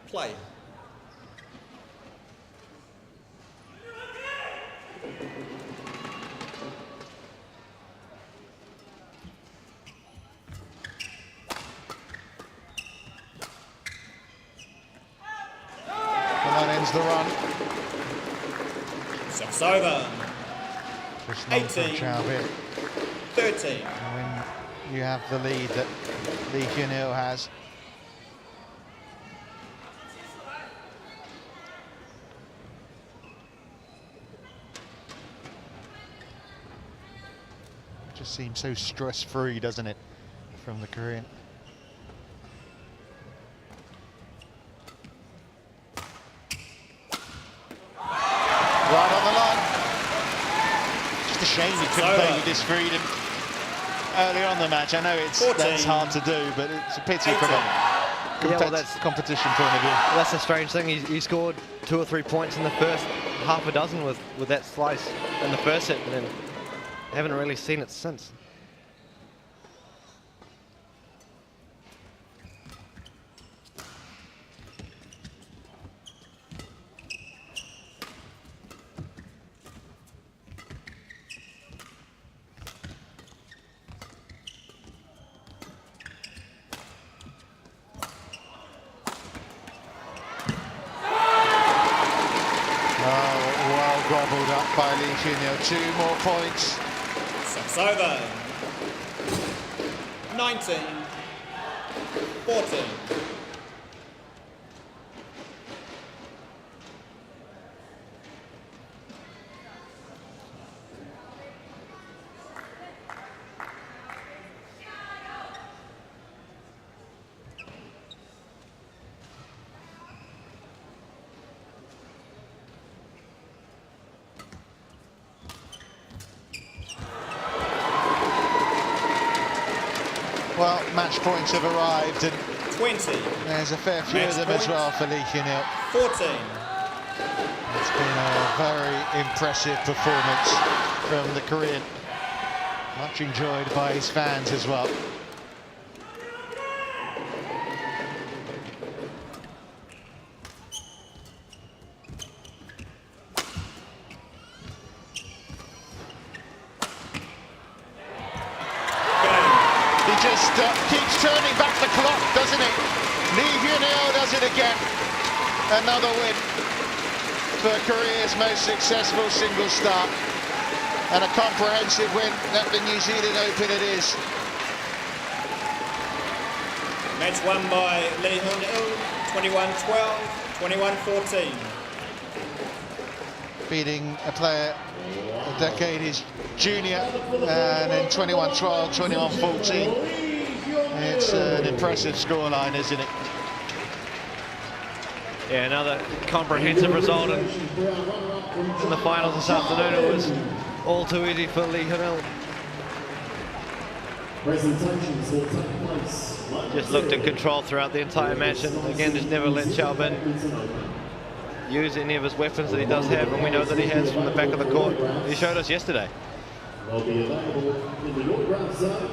Speaker 5: Play.
Speaker 2: And that ends the run.
Speaker 5: Sets over.
Speaker 2: Just long for
Speaker 5: 18.
Speaker 2: Qiao.
Speaker 5: 13.
Speaker 2: When you have the lead that Hyun-il has. It just seems so stress-free, doesn't it, from the Korean? Right on the line. Just a shame he couldn't play with this freedom earlier on the match. I know that's
Speaker 5: 14.
Speaker 2: hard to do, but it's a pity for
Speaker 5: 18.
Speaker 2: them.
Speaker 3: that's
Speaker 2: competition point of view.
Speaker 3: That's a strange thing. He scored 2 or 3 points in the first half a dozen with that slice in the first set, and then haven't really seen it since.
Speaker 2: Gobbled up by Hyun-il. 2 more points.
Speaker 5: Set's over. 19-14.
Speaker 2: Well, match points have arrived, and
Speaker 5: 20.
Speaker 2: there's a fair few
Speaker 5: Match
Speaker 2: of them
Speaker 5: point.
Speaker 2: as well for Hyun-il.
Speaker 5: 14.
Speaker 2: It's been a very impressive performance from the Korean. Much enjoyed by his fans as well. Keeps turning back the clock, doesn't he? Hyun-il does it again. Another win for Korea's most successful single start. And a comprehensive win at the New Zealand Open it is.
Speaker 5: Match won by Hyun-il, 21-12, 21-14.
Speaker 2: Beating a player a decade his junior, and in 21-12, 21-14. It's an impressive scoreline, isn't it?
Speaker 3: Yeah, another comprehensive result in the finals this afternoon. It was all too easy for Hyun-il.
Speaker 1: Presentations will take place.
Speaker 3: Just looked in control throughout the entire match, and again just never let Qiao use any of his weapons that he does have, and we know that he has from the back of the court. He showed us yesterday.
Speaker 1: They'll be available in the autograph zone,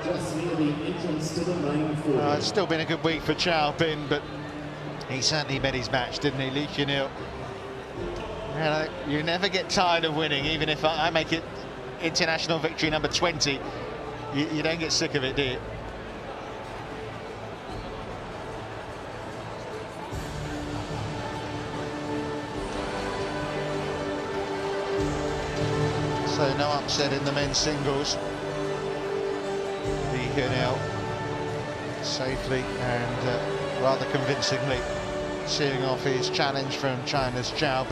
Speaker 1: just near the entrance to the main floor.
Speaker 2: It's still been a good week for Qiao, but he certainly met his match, didn't he, Hyun-il? You never get tired of winning, even if I make it international victory number 20. You don't get sick of it, do you? So no upset in the men's singles. Hyun-il safely and rather convincingly seeing off his challenge from China's Qiao.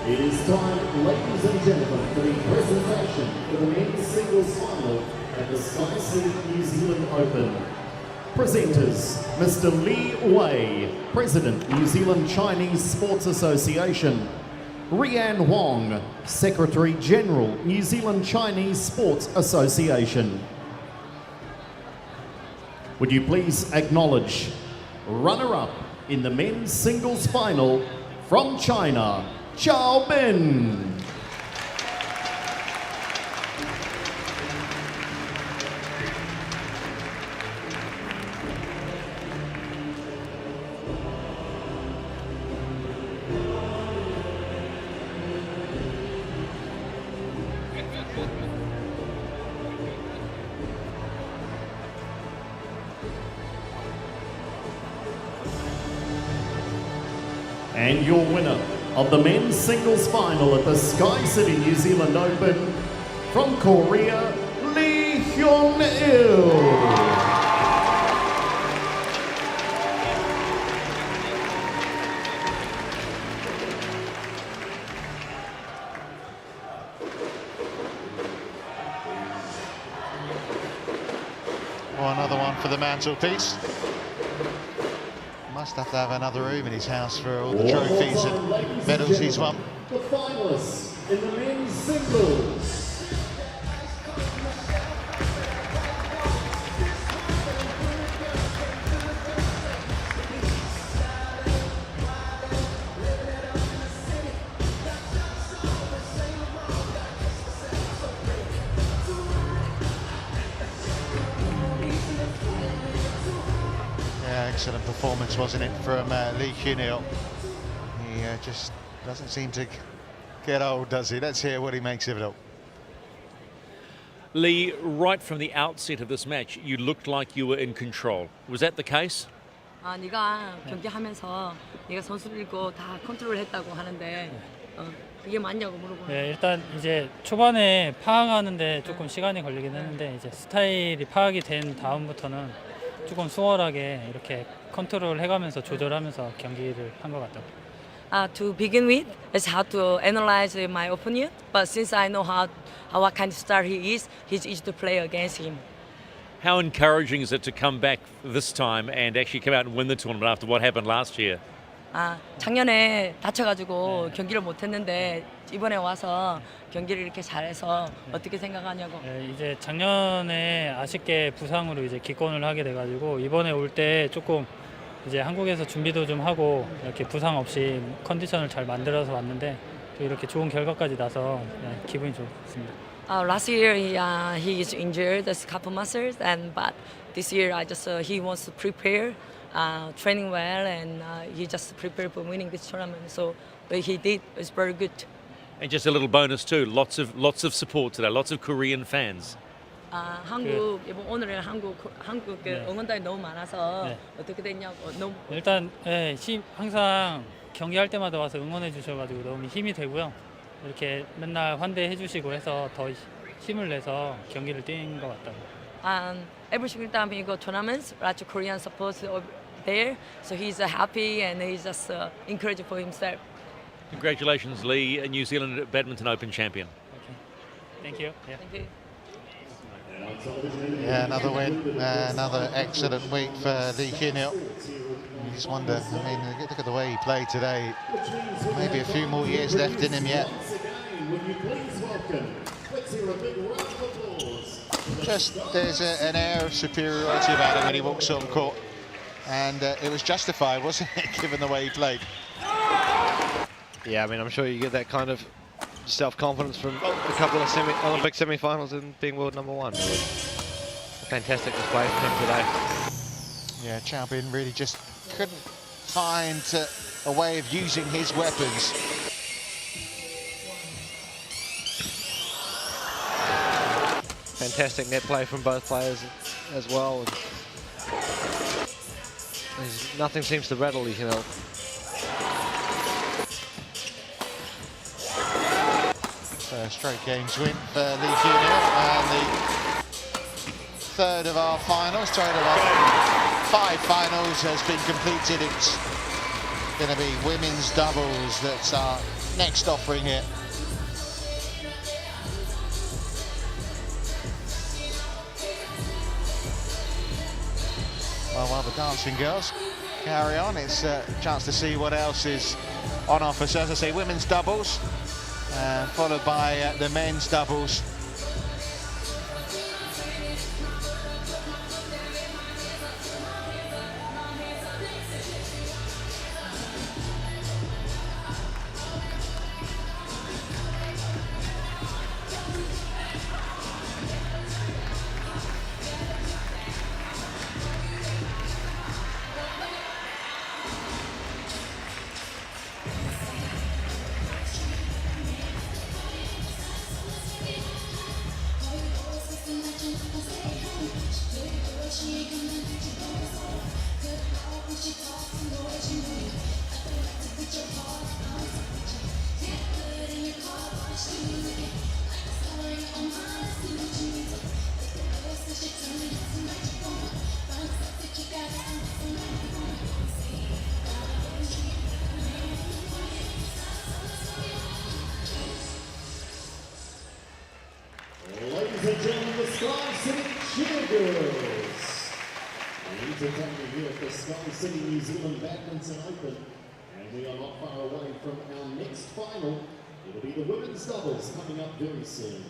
Speaker 1: It is time, ladies and gentlemen, for the presentation for the men's singles final at the Sky City New Zealand Open. Presenters, Mr. Li Wei, President, New Zealand Chinese Sports Association. Rian Wong, Secretary General, New Zealand Chinese Sports Association. Would you please acknowledge runner-up in the men's singles final from China, Qiao Bin. And your winner of the men's singles final at the Sky City New Zealand Open from Korea, Hyun-il.
Speaker 2: Another one for the mantelpiece. Must have to have another room in his house for all the trophies and medals he's won.
Speaker 1: The finalists in the men's singles.
Speaker 2: excellent performance, wasn't it, from Lee Hyun-il? He just doesn't seem to get old, does he? Let's hear what he makes of it all.
Speaker 6: Lee, right from the outset of this match, you looked like you were in control. Was that the case?
Speaker 7: 네가 경기하면서 네가 선수를 읽고 다 컨트롤했다고 하는데 그게 맞냐고 물어보는.
Speaker 8: 네, 일단 이제 초반에 파악하는데 조금 시간이 걸리긴 했는데 이제 스타일이 파악이 된 다음부터는 조금 수월하게 이렇게 컨트롤 해가면서 조절하면서 경기를 한 것 같아요.
Speaker 7: To begin with, it's hard to analyze my opponent, but since I know what kind of star he is, he's easy to play against him.
Speaker 6: How encouraging is it to come back this time and actually come out and win the tournament after what happened last year?
Speaker 7: 작년에 다쳐가지고 경기를 못했는데 이번에 와서 경기를 이렇게 잘해서 어떻게 생각하냐고.
Speaker 8: 네, 이제 작년에 아쉽게 부상으로 이제 기권을 하게 돼가지고 이번에 올 때 조금 이제 한국에서 준비도 좀 하고 이렇게 부상 없이 컨디션을 잘 만들어서 왔는데 또 이렇게 좋은 결과까지 나서 기분이 좋습니다.
Speaker 7: Last year he is injured, there's a couple muscles, but this year he wants to prepare, training well, and he just prepared for winning this tournament. So what he did is very good.
Speaker 6: And just a little bonus too, lots of support today, lots of Korean fans.
Speaker 7: 한국 이번 오늘은 한국 응원단이 너무 많아서 어떻게 됐냐고. 너무
Speaker 8: 일단 항상 경기할 때마다 와서 응원해 주셔가지고 너무 힘이 되고요. 이렇게 맨날 환대해 주시고 해서 더 힘을 내서 경기를 뛴 것 같아요.
Speaker 7: Every single time he go tournaments, lots of Korean supporters over there, so he's happy and he's just encouraged for himself.
Speaker 6: Congratulations, Lee, a New Zealand Badminton Open champion.
Speaker 8: Okay. Thank you. Yeah.
Speaker 7: Thank you.
Speaker 2: Yeah, another win, another excellent week for Lee Hyun-il. You just wonder, I mean, look at the way he played today. Maybe a few more years left in him yet. Just there's an air of superiority about him when he walks on court, and it was justified, wasn't it, given the way he played?
Speaker 3: Yeah, I mean, I'm sure you get that kind of self-confidence from a couple of Olympic semi-finals and being world number one. A fantastic display from him today.
Speaker 2: Yeah, Qiao really just couldn't find a way of using his weapons.
Speaker 3: Fantastic net play from both players as well. Nothing seems to rattle, you know.
Speaker 2: Straight games win for Lee Hyun-il, and the third of our 5 finals has been completed. It's going to be women's doubles that's our next offering here. Well, while the dancing girls carry on, it's a chance to see what else is on offer. So as I say, women's doubles, followed by the men's doubles.
Speaker 1: Ladies and gentlemen, the Sky City Cheergirls. Entertaining here at the Sky City New Zealand Badminton Open. And we are not far away from our next final. It'll be the women's doubles coming up very soon.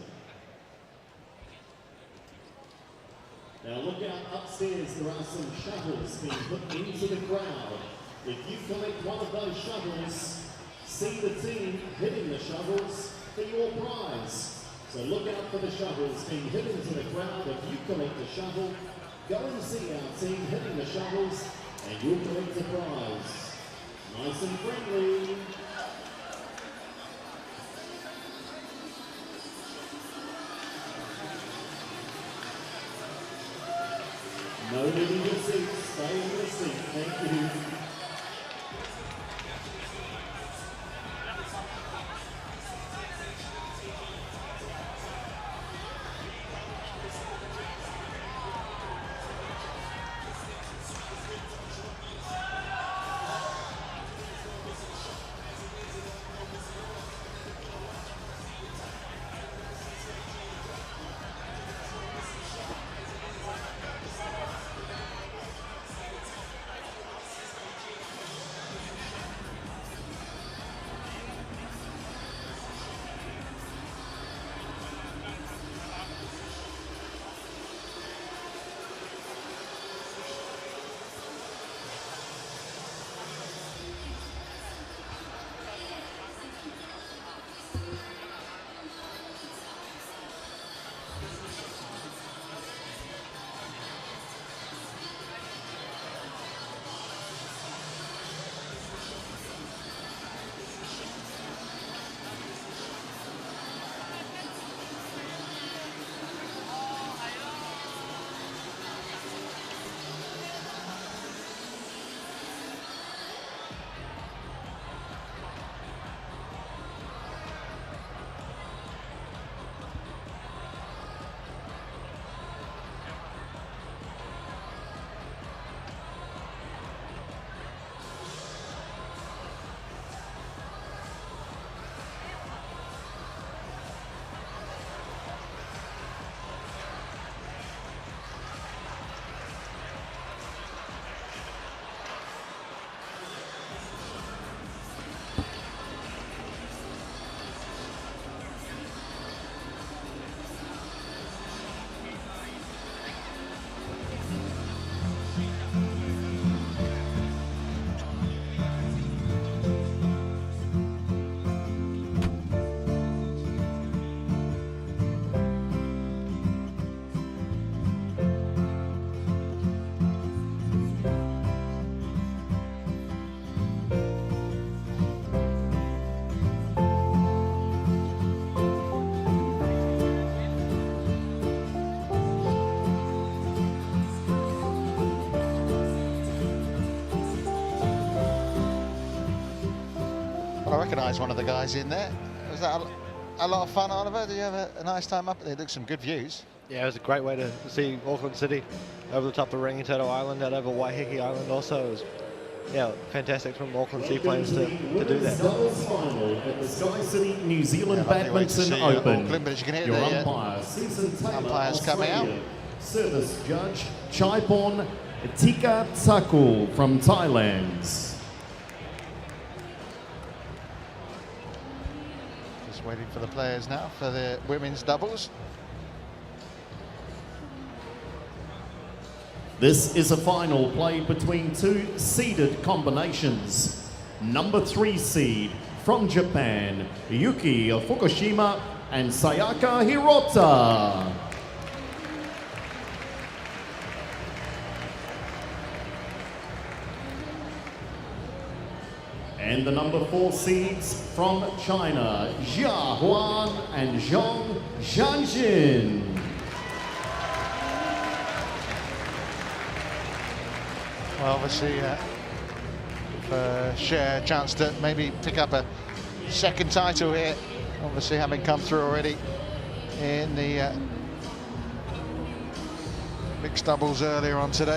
Speaker 1: Now look out upstairs, there are some shuttles being put into the crowd. If you collect one of those shuttles, see the team hitting the shuttles for your prize. So look out for the shuttles being hit into the crowd. If you collect a shuttle, go and see our team hitting the shuttles And you'll collect the prize. Nice and friendly. No leaving your seat. Stay in your seat. Thank you.
Speaker 2: I recognise one of the guys in there. Was that a lot of fun, Oliver? Did you have a nice time up there? Looked some good views.
Speaker 3: Yeah, it was a great way to see Auckland City over the top of Rangitoto Island and over Waiheke Island also. It was, yeah, fantastic from Auckland seaplanes to do that.
Speaker 1: Doubles final at the Sky City New Zealand Badminton Open.
Speaker 2: Auckland, but as you can hear
Speaker 1: Your
Speaker 2: the
Speaker 1: umpire, Susan Taylor,
Speaker 2: umpires coming out.
Speaker 1: Australia. Service judge, Chaipon Tika Takul from Thailand.
Speaker 2: Just waiting for the players now for the women's doubles.
Speaker 1: This is a final played between two seeded combinations. Number 3 seed from Japan, Yuki Fukushima and Sayaka Hirota. And the number 4 seeds from China, Jia Huan and Zhong Zhanjin.
Speaker 2: Well, obviously, share a chance to maybe pick up a second title here. Obviously, having come through already in the mixed doubles earlier on today.